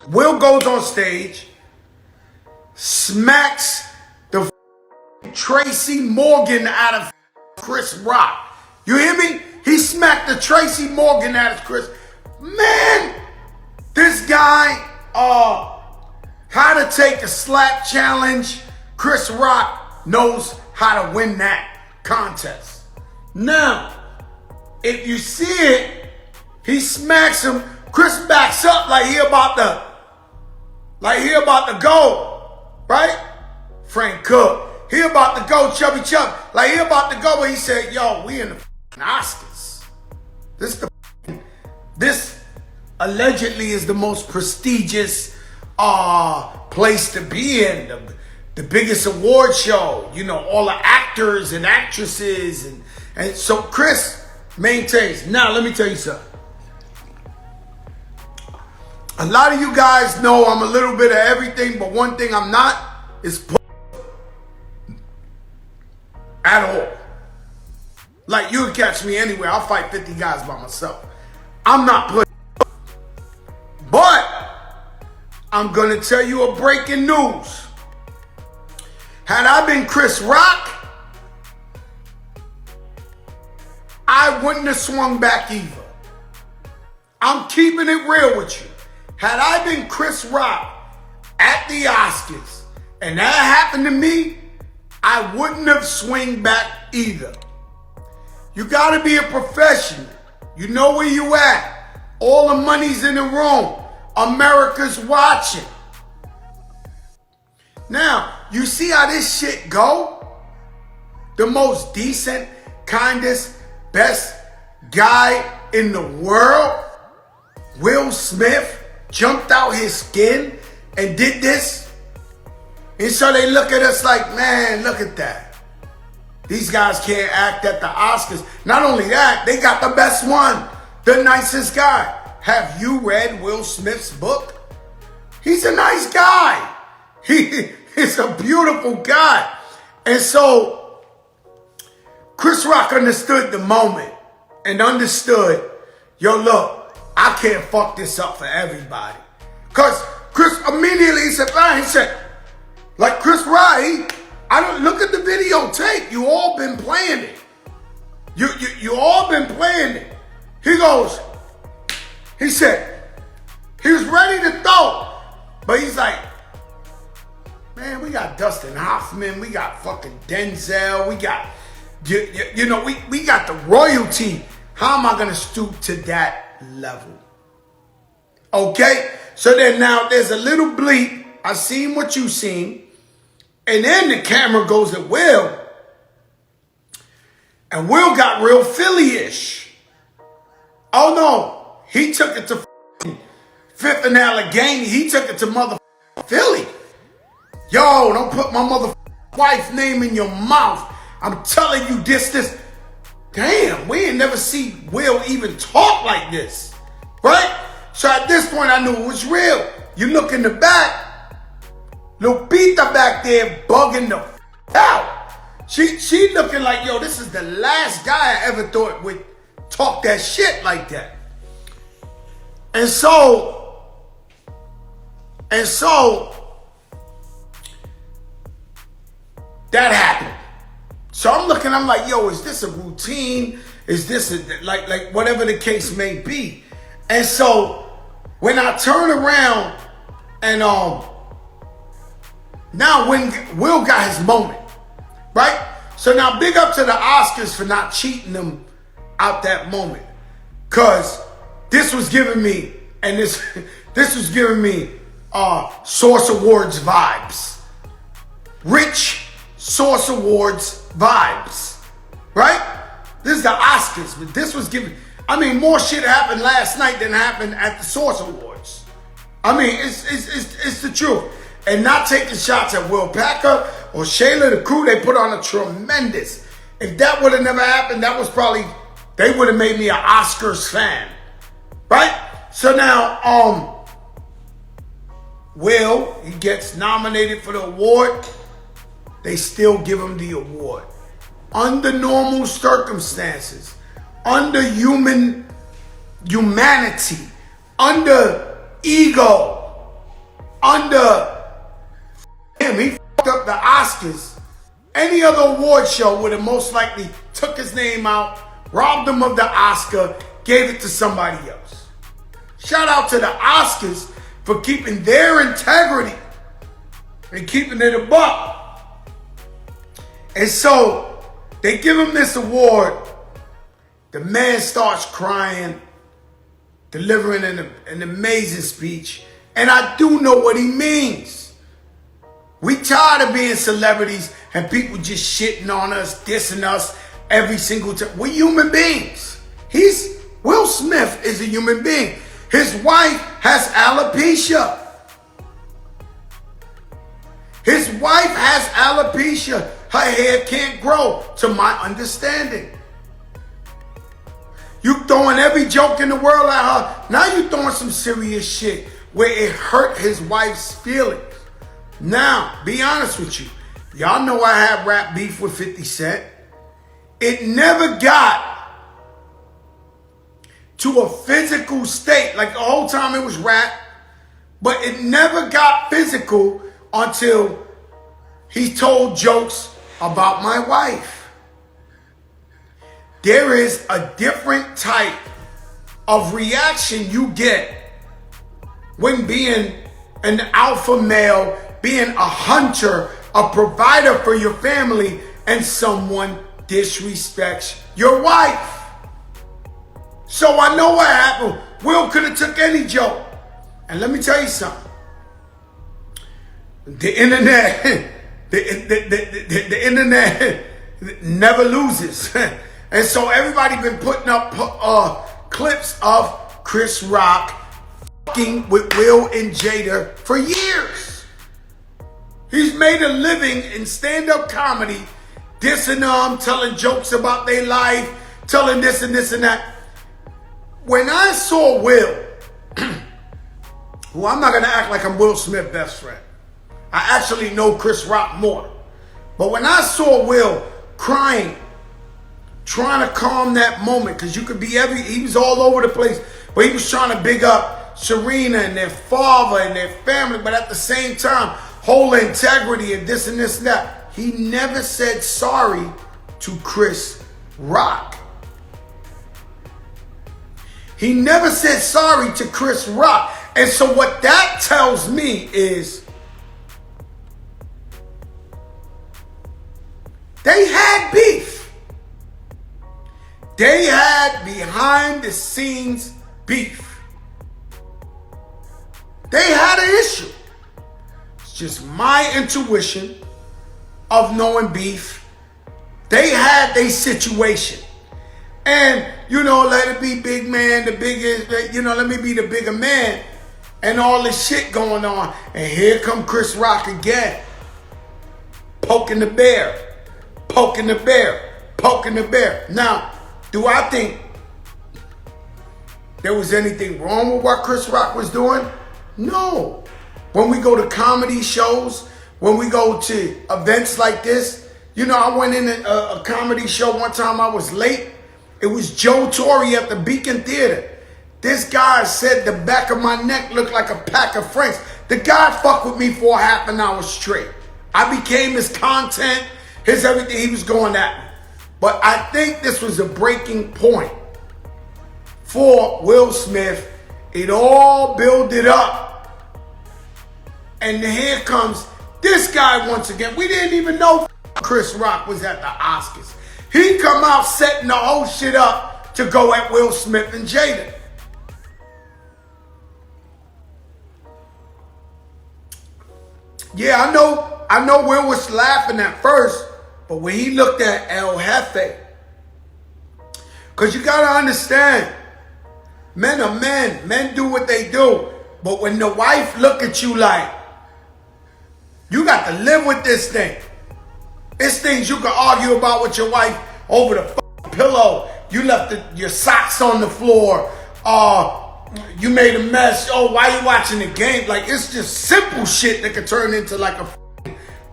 Will goes on stage, smacks the Tracy Morgan out of Chris Rock. You hear me? He smacked the Tracy Morgan out of Chris. Man, this guy, how to take a slap challenge. Chris Rock knows how to win that contest. Now, if you see it, he smacks him. Chris backs up like he about to go, right? Frank Cook, he about to go, Chubby Chub, like he about to go, but he said, yo, we in the Oscars. This allegedly is the most prestigious place to be in, the biggest award show, you know, all the actors and actresses, and so Chris maintains. Now, let me tell you something. A lot of you guys know I'm a little bit of everything, but one thing I'm not is at all. Like, you can catch me anywhere. I'll fight 50 guys by myself. I'm not pussy. But I'm going to tell you a breaking news. Had I been Chris Rock, I wouldn't have swung back either. I'm keeping it real with you. Had I been Chris Rock at the Oscars and that happened to me, I wouldn't have swung back either. You got to be a professional. You know where you at. All the money's in the room. America's watching. Now, you see how this shit go? The most decent, kindest, best guy in the world, Will Smith, jumped out his skin and did this. And so they look at us like, man, look at that. These guys can't act at the Oscars. Not only that, they got the best one, the nicest guy. Have you read Will Smith's book? He's a nice guy. He is a beautiful guy. And so Chris Rock understood the moment and understood, yo, look, I can't fuck this up for everybody. Because Chris immediately said, fine, he said, like Chris Rock, I don't look at the videotape. You all been playing it. You all been playing it. He said, he was ready to throw, but he's like, man, we got Dustin Hoffman, we got fucking Denzel, we got, you know, we got the royalty. How am I gonna stoop to that level? Okay, so then now there's a little bleep. I seen what you seen. And then the camera goes at Will. And Will got real Philly-ish. Oh no, he took it to Fifth and Allegheny. He took it to motherfucking Philly. Yo, don't put my motherfucking wife's name in your mouth. I'm telling you this. Damn, we ain't never see Will even talk like this. Right? So at this point, I knew it was real. You look in the back, Lupita back there bugging the out. She looking like, yo, this is the last guy I ever thought would talk that shit like that. And so that happened. So I'm looking, I'm like, yo, is this a routine? Is this like whatever the case may be? And so when I turn around and now when Will got his moment, right? So now big up to the Oscars for not cheating them out that moment. Cause this was giving me, and this was giving me Source Awards vibes. Rich Source Awards vibes. Right? This is the Oscars, but this was giving, I mean, more shit happened last night than happened at the Source Awards. I mean, it's the truth. And not taking shots at Will Packer or Shayla, the crew, they put on a tremendous. If that would have never happened, that was probably, they would have made me an Oscars fan. Right? So now, Will, he gets nominated for the award. They still give him the award. Under normal circumstances, under humanity, under ego, under him. He fucked up the Oscars. Any other award show would have most likely took his name out, robbed him of the Oscar, gave it to somebody else. Shout out to the Oscars for keeping their integrity and keeping it a buck. And so they give him this award. The man starts crying, delivering an amazing speech. And I do know what he means. We tired of being celebrities and people just shitting on us, dissing us every single time. We're human beings. Will Smith is a human being. His wife has alopecia. His wife has alopecia. Her hair can't grow, to my understanding. You throwing every joke in the world at her. Now you throwing some serious shit where it hurt his wife's feelings. Now, be honest with you. Y'all know I had rap beef with 50 Cent. It never got to a physical state. Like the whole time it was rap. But it never got physical until he told jokes about my wife. There is a different type of reaction you get when being an alpha male, being a hunter, a provider for your family, and someone disrespects your wife. So I know what happened. Will could have took any joke. And let me tell you something. The internet, the internet never loses. And so everybody been putting up clips of Chris Rock fucking with Will and Jada for years. He's made a living in stand-up comedy, dissing them, telling jokes about their life, telling this and this and that. When I saw Will, well, I'm not going to act like I'm Will Smith's best friend. I actually know Chris Rock more. But when I saw Will crying, trying to calm that moment, because you could be he was all over the place, but he was trying to big up Serena and their father and their family, but at the same time, whole integrity and this and this and that. He never said sorry to Chris Rock. He never said sorry to Chris Rock. And so what that tells me is they had beef. They had behind the scenes beef. They had an issue. It's just my intuition of knowing beef. They had their situation. And, let it be big man, the biggest, let me be the bigger man. And all this shit going on. And here come Chris Rock again. Poking the bear. Poking the bear. Poking the bear. Now, do I think there was anything wrong with what Chris Rock was doing? No. When we go to comedy shows, when we go to events like this, I went in a comedy show one time, I was late. It was Joe Torre at the Beacon Theater. This guy said the back of my neck looked like a pack of Franks. The guy fucked with me for half an hour straight. I became his content, his everything. He was going at me. But I think this was a breaking point for Will Smith. It all builded up. And here comes this guy once again. We didn't even know Chris Rock was at the Oscars. He come out setting the whole shit up to go at Will Smith and Jada. Yeah, I know Will was laughing at first, but when he looked at El Jefe, because you got to understand, men are men. Men do what they do. But when the wife look at you like, you got to live with this thing. It's things you can argue about with your wife over the pillow. You left your socks on the floor. You made a mess. Oh, why you watching the game? Like, it's just simple shit that could turn into like a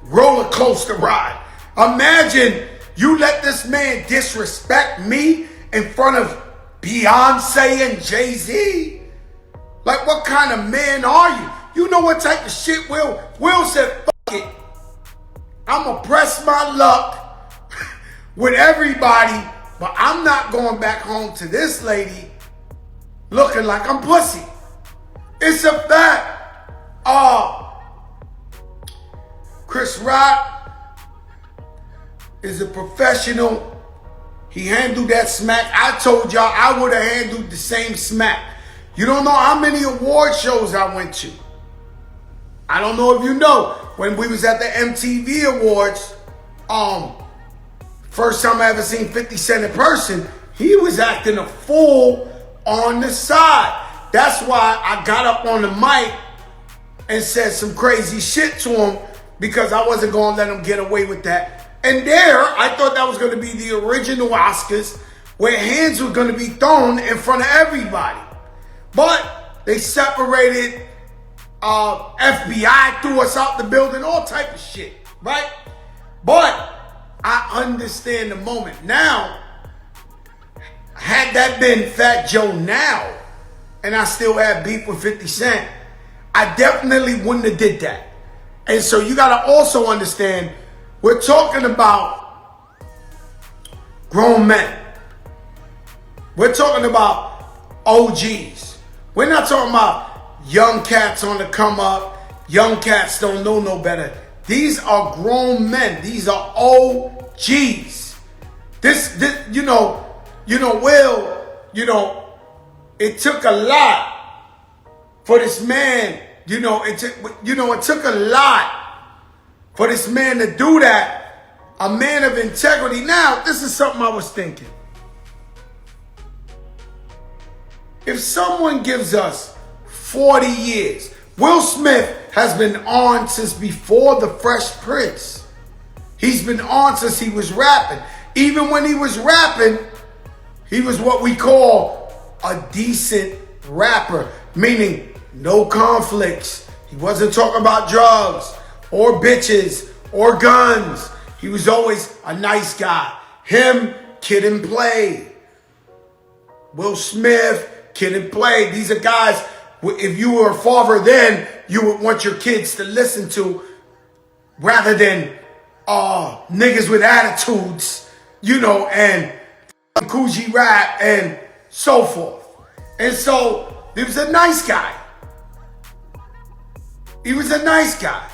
roller coaster ride. Imagine you let this man disrespect me in front of Beyonce and Jay-Z. Like, what kind of man are you? You know what type of shit Will? Will said, fuck it. I'ma press my luck with everybody, but I'm not going back home to this lady looking like I'm pussy. It's a fact. Chris Rock is a professional. He handled that smack. I told y'all I would have handled the same smack. You don't know how many award shows I went to. I don't know if you know, when we was at the MTV Awards, first time I ever seen 50 Cent in person, he was acting a fool on the side. That's why I got up on the mic and said some crazy shit to him, because I wasn't going to let him get away with that. And there, I thought that was going to be the original Oscars, where hands were going to be thrown in front of everybody. But they separated, FBI threw us out the building, all type of shit, right? But I understand the moment. Now, had that been Fat Joe now, and I still had beef with 50 Cent, I definitely wouldn't have did that. And so you got to also understand, we're talking about grown men. We're talking about OGs. We're not talking about young cats on the come up. Young cats don't know no better. These are grown men. These are OGs. This Will, it took a lot for this man. It took a lot for this man to do that. A man of integrity. Now, this is something I was thinking. If someone gives us 40 years, Will Smith has been on since before The Fresh Prince. He's been on since he was rapping. Even when he was rapping, he was what we call a decent rapper, meaning no conflicts. He wasn't talking about drugs or bitches or guns. He was always a nice guy. Him, Kid and Play. Will Smith, Kid and Play. These are guys, if you were a father then, you would want your kids to listen to, rather than niggas with attitudes, and Coogee rap and so forth. And so, he was a nice guy. He was a nice guy.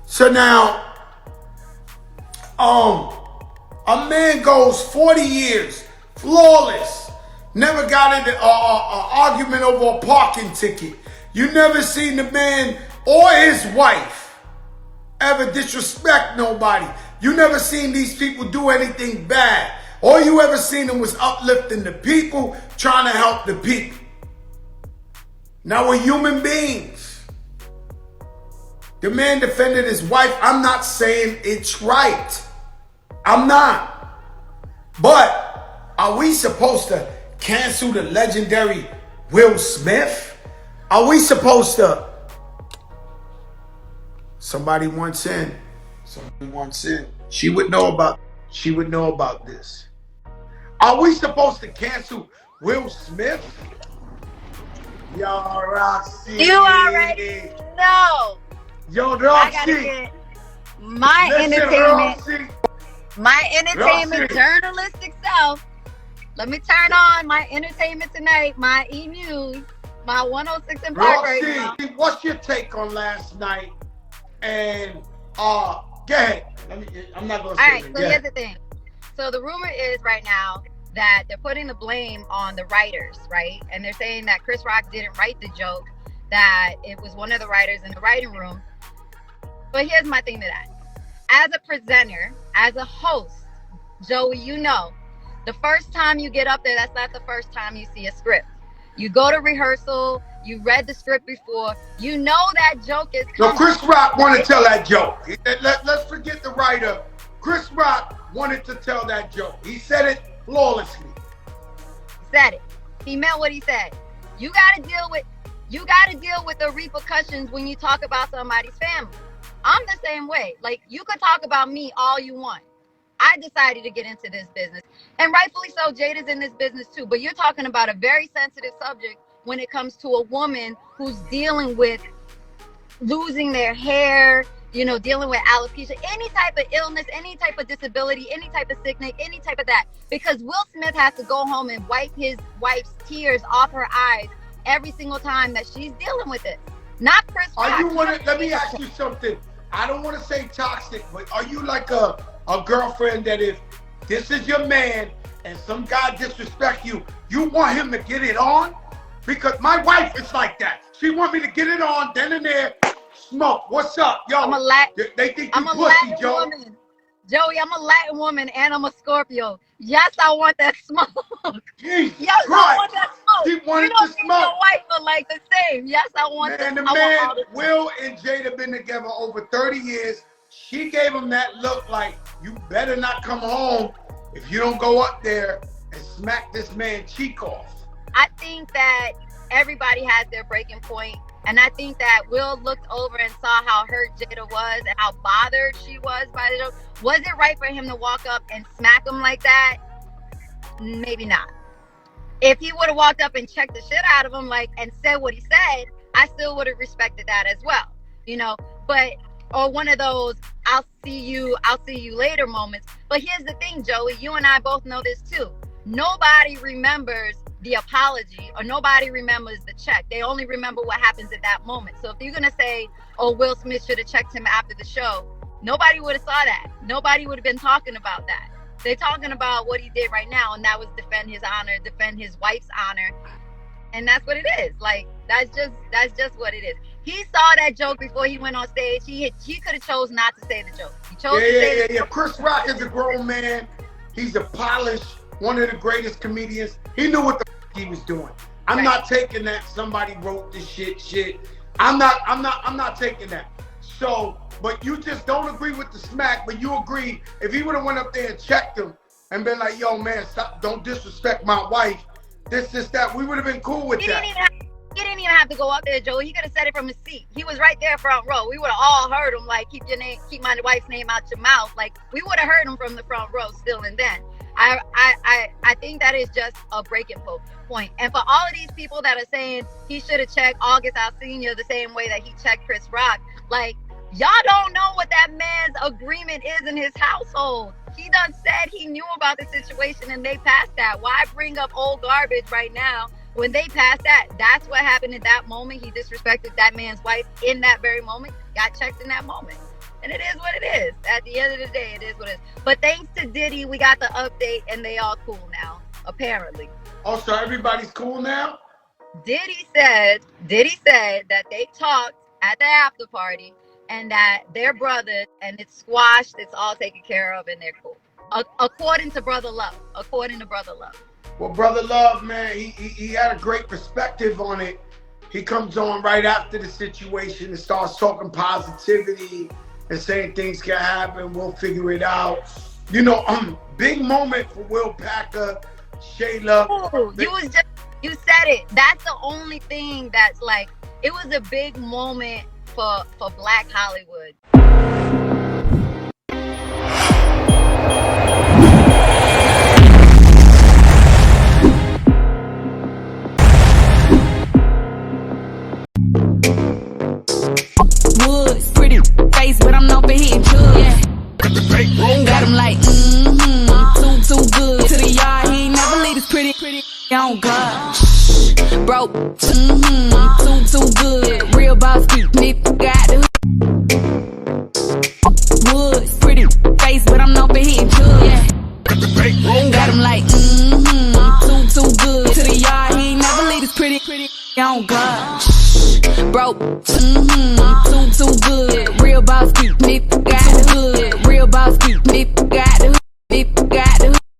So now, a man goes 40 years, flawless, never got into an argument over a parking ticket. You never seen the man or his wife ever disrespect nobody. You never seen these people do anything bad. All you ever seen them was uplifting the people, trying to help the people. Now we're human beings. The man defended his wife. I'm not saying it's right. I'm not. But are we supposed to cancel the legendary Will Smith? Are we supposed to? Somebody wants in. She would know about this. Are we supposed to cancel Will Smith? Yo, Roxy. You already know. Yo, Roxy. I gotta get my entertainment. Roxy. My entertainment journalistic self. Let me turn on my entertainment tonight, my E-News, my 106 and 5 right now. What's your take on last night? And go ahead. I'm not gonna say Alright, so here's the thing. So the rumor is right now that they're putting the blame on the writers, right? And they're saying that Chris Rock didn't write the joke, that it was one of the writers in the writing room. But here's my thing to that. As a presenter, as a host, Joey, the first time you get up there, that's not the first time you see a script. You go to rehearsal, you read the script before, you know that joke is coming. So Chris Rock wanted to tell that joke. Let's forget the writer. Chris Rock wanted to tell that joke. He said it flawlessly. Said it. He meant what he said. You gotta deal with the repercussions when you talk about somebody's family. I'm the same way. Like, you could talk about me all you want. I decided to get into this business. And rightfully so, Jada's in this business too. But you're talking about a very sensitive subject when it comes to a woman who's dealing with losing their hair, you know, dealing with alopecia, any type of illness, any type of disability, any type of sickness, any type of that. Because Will Smith has to go home and wipe his wife's tears off her eyes every single time that she's dealing with it. Not Chris Rock. Are you let me ask you something. I don't want to say toxic, but are you like a girlfriend that if this is your man and some guy disrespect you, you want him to get it on? Because my wife is like that. She want me to get it on, then and there, smoke. What's up? Yo, they think you pussy, Joe. Woman. Joey, I'm a Latin woman and I'm a Scorpio. Yes, I want that smoke. Jesus yes, Christ. I want that smoke. She wanted you don't to think smoke. your wife are like the same. Yes, I want Man, that. the man, Will and Jada been together over 30 years. She gave him that look like, you better not come home if you don't go up there and smack this man cheek off. I think that everybody has their breaking point. And I think that Will looked over and saw how hurt Jada was and how bothered she was by the joke. Was it right for him to walk up and smack him like that? Maybe not. If he would have walked up and checked the shit out of him, like, and said what he said, I still would have respected that as well, you know. But or one of those I'll see you later moments. But here's the thing, Joey, you and I both know this too. Nobody remembers the apology or nobody remembers the check. They only remember what happens at that moment. So if you're gonna say, oh, Will Smith should have checked him after the show, nobody would have saw that. Nobody would have been talking about that. They're talking about what he did right now, and that was defend his honor, defend his wife's honor. And that's what it is. Like, that's just what it is. He saw that joke before he went on stage. He could have chose not to say the joke. He chose to say the joke. Chris Rock is a grown man. He's a polished, one of the greatest comedians. He knew what the he was doing. I'm not taking that somebody wrote this shit. I'm not taking that. So, but you just don't agree with the smack, but you agree if he would have went up there and checked him and been like, yo man, stop, don't disrespect my wife, this, that, we would have been cool with that. He didn't even have to go up there, Joey. He could have said it from his seat. He was right there front row. We would have all heard him, like, keep my wife's name out your mouth. Like, we would have heard him from the front row still and then. I think that is just a breaking point. And for all of these people that are saying he should have checked August Alsina the same way that he checked Chris Rock, like, y'all don't know what that man's agreement is in his household. He done said he knew about the situation and they passed that. Why bring up old garbage right now when they passed that? That's what happened in that moment. He disrespected that man's wife in that very moment, got checked in that moment. And it is what it is. At the end of the day, it is what it is. But thanks to Diddy, we got the update and they all cool now, apparently. Oh, so everybody's cool now? Diddy said that they talked at the after party and that they're brothers and it's squashed, it's all taken care of and they're cool. According to Brother Love. Well, Brother Love, man, he had a great perspective on it. He comes on right after the situation and starts talking positivity and saying things can happen, we'll figure it out. You know, big moment for Will Packer, Shayla. Ooh, you said it. That's the only thing that's like, it was a big moment for Black Hollywood. Woods, pretty face, but I'm known for hitting drugs. Yeah. Got him like, too good. To the yard, he ain't never leave his pretty on God. Broke, too good. Real boss, nigga got the Woods, pretty face, but I'm known for hitting drugs. Yeah. Got him like, too good. To the yard, he ain't never leave his pretty on God. Broke, too good.